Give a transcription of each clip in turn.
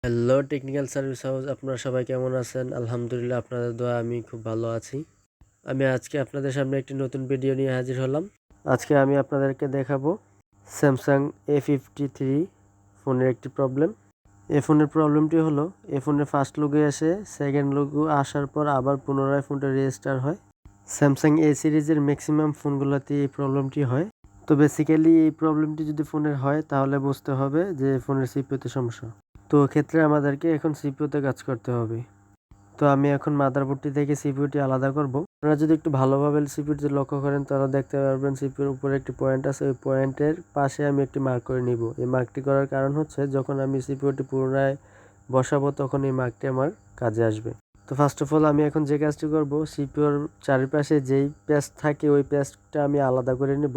Hello technical service house, আপনারা সবাই কেমন আছেন? আলহামদুলিল্লাহ, আপনাদের দোয়া আমি খুব ভালো আছি। আমি আজকে আপনাদের সামনে একটি নতুন ভিডিও নিয়ে হাজির হলাম। আজকে আমি আপনাদেরকে দেখাবো স্যামসাং A53 ফোনের একটি প্রবলেম। এই ফোনের প্রবলেমটি হলো, এই ফোনের ফার্স্ট লুকে এসে সেকেন্ড লুকু আসার পর আবার পুনরায় ফোনটা রেজিস্টার হয়। স্যামসাং A সিরিজের ম্যাক্সিমাম ফোনগুলোতে এই প্রবলেমটি হয়। তো বেসিক্যালি এই প্রবলেমটি যদি ফোনের হয় তাহলে বুঝতে হবে যে ফোনের সিপিইউতে সমস্যা। তো ক্ষেত্রে আমাদেরকে এখন সিপিইউতে কাজ করতে হবে। তো আমি এখন মাদারবোর্ডটি থেকে সিপিইউটি আলাদা করব। আপনারা যদি একটু ভালোভাবে সিপিইউটি লক্ষ্য করেন তাহলে দেখতে পারবেন সিপিইউর উপরে একটি পয়েন্ট আছে, ওই পয়েন্টের পাশে আমি একটি মার্ক করে নিব। এই মার্কটি করার কারণ হচ্ছে যখন আমি সিপিইউটি পুনরায় বসাবো তখন এই মার্কটি আমার কাজে আসবে। তো ফার্স্ট অফ অল আমি এখন যে কাজটি করব, সিপিইউর চারিপাশে যেই পেস্ট থাকে ওই পেস্টটা আমি আলাদা করে নেব।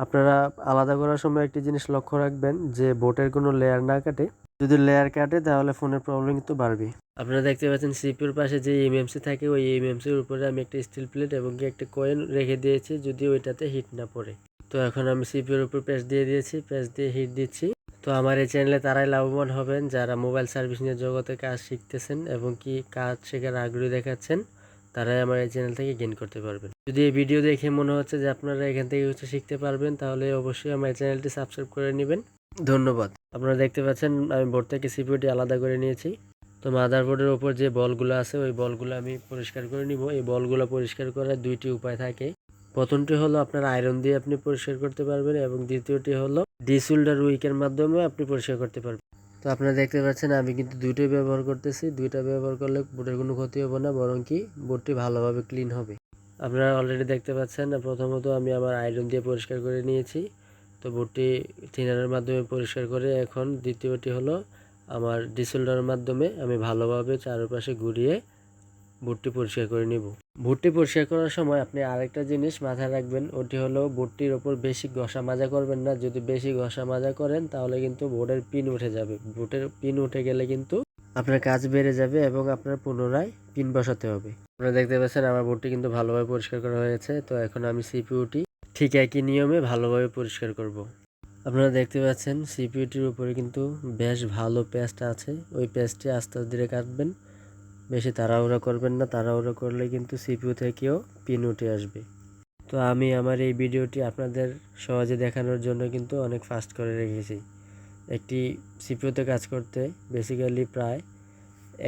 আপনারা আলাদা করার সময় একটি জিনিস লক্ষ্য রাখবেন যে বোর্ডের কোনো লেয়ার না কাটে। যদি লেয়ার কাটে তাহলে ফোনের প্রবলেম কিন্তু বাড়বে। আপনারা দেখতে পাচ্ছেন সিপিইউর পাশে যে এমএমসি থাকে ওই এমএমসির উপরে আমি একটা স্টিল প্লেট এবং একটা কয়েন রেখে দিয়েছি, যদি ওইটাতে হিট না পড়ে। তো এখন আমি সিপিইউর উপর প্রেস দিয়ে দিয়েছি, প্রেস দিয়ে হিট দিচ্ছি। তো আমার এই চ্যানেলে তারাই লাভবান হবেন যারা মোবাইল সার্ভিসিংয়ের জগতে কাজ শিখতেছেন এবং কি কাজ শেখার আগ্রহী দেখাচ্ছেন, তারাই আমার এই চ্যানেল থেকে গেইন করতে পারবেন। যদি এই ভিডিও দেখে মনে হচ্ছে যে আপনারা এখান থেকে কিছু শিখতে পারবেন তাহলে অবশ্যই আমার চ্যানেলটি সাবস্ক্রাইব করে নেবেন। ধন্যবাদ। আপনারা দেখতে পাচ্ছেন আমি বোর্ড থেকে সিপিইউটি আলাদা করে নিয়েছি। তো মাদারবোর্ডের ওপর যে বলগুলো আছে ওই বলগুলো আমি পরিষ্কার করে নিব। এই বলগুলো পরিষ্কার করার দুইটি উপায় থাকে। প্রথমটি হলো আপনার আয়রন দিয়ে আপনি পরিষ্কার করতে পারবেন এবং দ্বিতীয়টি হলো ডিসোল্ডার উইকের মাধ্যমে আপনি পরিষ্কার করতে পারবেন। তো আপনারা দেখতে পাচ্ছেন আমি কিন্তু দুইটাই ব্যবহার করতেছি। দুইটা ব্যবহার করলে বোর্ডের কোনো ক্ষতি হবে না, বরং কি বোর্ডটি ভালোভাবে ক্লিন হবে। আপনারা অলরেডি দেখতে পাচ্ছেন প্রথমত আমি আমার আয়রন দিয়ে পরিষ্কার করে নিয়েছি। তো বোর্ডটি থিনারের মাধ্যমে পরিষ্কার করে এখন দ্বিতীয়টি হলো আমার ডিসোল্ডারের মাধ্যমে আমি ভালোভাবে চারপাশে ঘুরিয়ে বোর্ডটি পরিষ্কার করে নিব। বোর্ডটি পরিষ্কার করার সময় আপনি আরেকটা জিনিস মাথায় রাখবেন, ওটি হলো বোর্ডটির ওপর বেশি ঘষা মাজা করবেন না। যদি বেশি ঘষা মাজা করেন তাহলে কিন্তু বোর্ডের পিন উঠে যাবে। বোর্ডের পিন উঠে গেলে কিন্তু আপনার কাজ বেড়ে যাবে এবং আপনার পুনরায় পিন বসাতে হবে। আপনারা দেখতে পাচ্ছেন আমার বোর্ডটি কিন্তু ভালোভাবে পরিষ্কার করা হয়েছে। তো এখন আমি সিপিইউটি ঠিক একই নিয়মে ভালোভাবে পরিষ্কার করব। আপনারা দেখতে পাচ্ছেন সিপিইউটির উপরে কিন্তু বেশ ভালো পেস্ট আছে। ওই পেস্টটি আস্তে ধীরে কাটবেন, বেশি তাড়াহুড়া করবেন না। তাড়াহুড়া করলে কিন্তু সিপিইউ থেকেও পিন উঠে আসবে। তো আমি আমার এই ভিডিওটি আপনাদের সহজে দেখানোর জন্য কিন্তু অনেক ফাস্ট করে রেখেছি। একটি সিপিইউতে কাজ করতে বেসিক্যালি প্রায়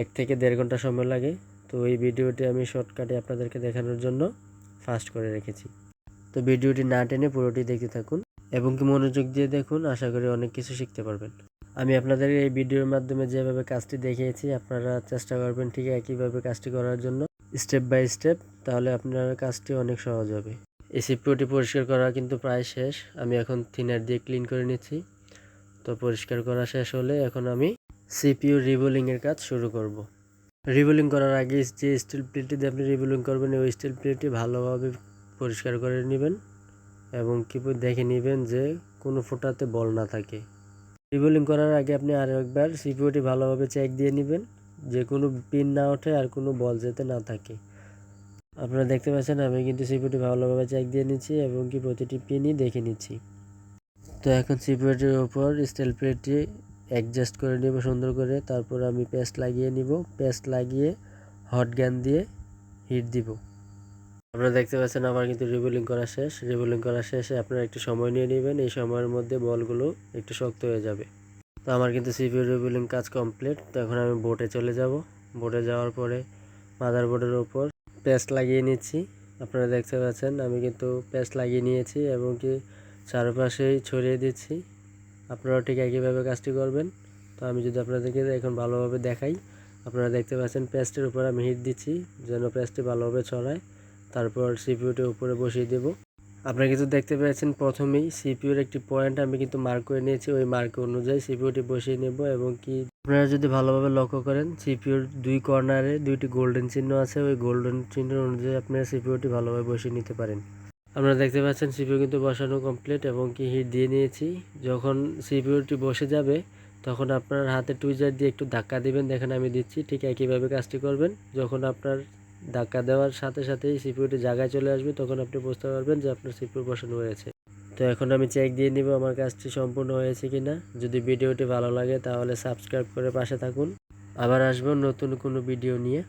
1 থেকে 1.5 ঘন্টা সময় লাগে। তো এই ভিডিওটি আমি শর্টকাটে আপনাদেরকে দেখানোর জন্য ফাস্ট করে রেখেছি। তো ভিডিওটি না টেনে পুরোটি দেখতে থাকুন এবং কি মনোযোগ দিয়ে দেখুন, আশা করি অনেক কিছু শিখতে পারবেন। আমি আপনাদের এই ভিডিওর মাধ্যমে যেভাবে কাজটি দেখিয়েছি আপনারা চেষ্টা করবেন ঠিক একইভাবে কাজটি করার জন্য স্টেপ বাই স্টেপ, তাহলে আপনার কাজটি অনেক সহজ হবে। এই সিপিইউটি পরিষ্কার করা কিন্তু প্রায় শেষ। আমি এখন থিনার দিয়ে ক্লিন করে নিচ্ছি। তো পরিষ্কার করা শেষ হলে এখন আমি সিপিইউ রিবোলিংয়ের কাজ শুরু করব। রিবোলিং করার আগে যে স্টিল প্লেটটি দিয়ে আপনি রিবোলিং করবেন ওই স্টিল প্লেটটি ভালোভাবে পরিষ্কার করে নেবেন এবং কি দেখে নেবেন যে কোনো ফোঁটাতে বল না থাকে। রিবোলিং করার আগে আপনি আরও একবার সিপিইউটি ভালোভাবে চেক দিয়ে নেবেন যে কোনো পিন না ওঠে আর কোনো বল যাতে না থাকে। আপনারা দেখতে পাচ্ছেন আমি কিন্তু সিপিইউটি ভালোভাবে চেক দিয়ে নিচ্ছি এবং কি প্রতিটি পিনই দেখে নিচ্ছি। তো এখন সিপিইউটির উপর স্টিল প্লেটটি অ্যাডজাস্ট করে নেব সুন্দর করে। তারপর আমি পেস্ট লাগিয়ে নিব। পেস্ট লাগিয়ে হট গান দিয়ে হিট দিব। আপনারা দেখতে পাচ্ছেন আমার কিন্তু রিবোলিং করা শেষ। রিবোলিং করা শেষে আপনারা একটু সময় নিয়ে নেবেন, এই সময়ের মধ্যে বলগুলো একটু শক্ত হয়ে যাবে। তো আমার কিন্তু সিপিইউ রিবোলিং কাজ কমপ্লিট। তো এখন আমি বোর্ডে চলে যাব। বোর্ডে যাওয়ার পরে মাদারবোর্ডের উপর পেস্ট লাগিয়ে নিচ্ছি। আপনারা দেখতে পাচ্ছেন আমি কিন্তু পেস্ট লাগিয়ে নিয়েছি এবং কি চারপাশেই ছড়িয়ে দিচ্ছি। আপনারাও ঠিক একইভাবে কাজটি করবেন। তো আমি যদি আপনাদেরকে এখন ভালোভাবে দেখাই, আপনারা দেখতে পাচ্ছেন পেস্টের উপর আমি হিট দিচ্ছি যেন পেস্টটি ভালোভাবে ছড়ায়। তারপর সিপিইউটির উপরে বসিয়ে দেব। আপনারা কিন্তু দেখতে পেয়েছেন প্রথমেই সিপিইউর একটি পয়েন্ট আমি কিন্তু মার্ক করে নিয়েছি। ওই মার্ক অনুযায়ী সিপিইউটি বসিয়ে নেব এবং কি আপনারা যদি ভালোভাবে লক্ষ্য করেন সিপিইউর দুই কর্নারে দুইটি গোল্ডেন চিহ্ন আছে। ওই গোল্ডেন চিহ্ন অনুযায়ী আপনারা সিপিইউটি ভালোভাবে বসিয়ে নিতে পারেন। আপনারা দেখতে পাচ্ছেন সিপিইউ কিন্তু বসানো কমপ্লিট এবং কি হিট দিয়ে নিয়েছি। যখন সিপিইউটি বসে যাবে তখন আপনার হাতে টুইজার দিয়ে একটু ধাক্কা দিবেন, দেখেন আমি দিচ্ছি। ঠিক একইভাবে কাজটি করবেন। যখন আপনার ধাক্কা দেওয়ার সাথে সাথেই সিপিইউটি জায়গায় চলে আসবে তখন আপনি বুঝতে পারবেন যে আপনার সিপিইউ বসানো হয়েছে। তো এখন আমি চেক দিয়ে নিব আমার কাজটি সম্পূর্ণ হয়েছে কিনা। যদি ভিডিওটি ভালো লাগে তাহলে সাবস্ক্রাইব করে পাশে থাকুন। আবার আসবো নতুন কোনো ভিডিও নিয়ে।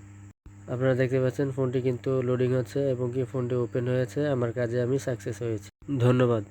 আপনারা দেখতে পাচ্ছেন ফোনটি কিন্তু লোডিং হচ্ছে এবং কি ফোনটি ওপেন হয়েছে। আমার কাজে আমি সাকসেস হয়েছি। ধন্যবাদ।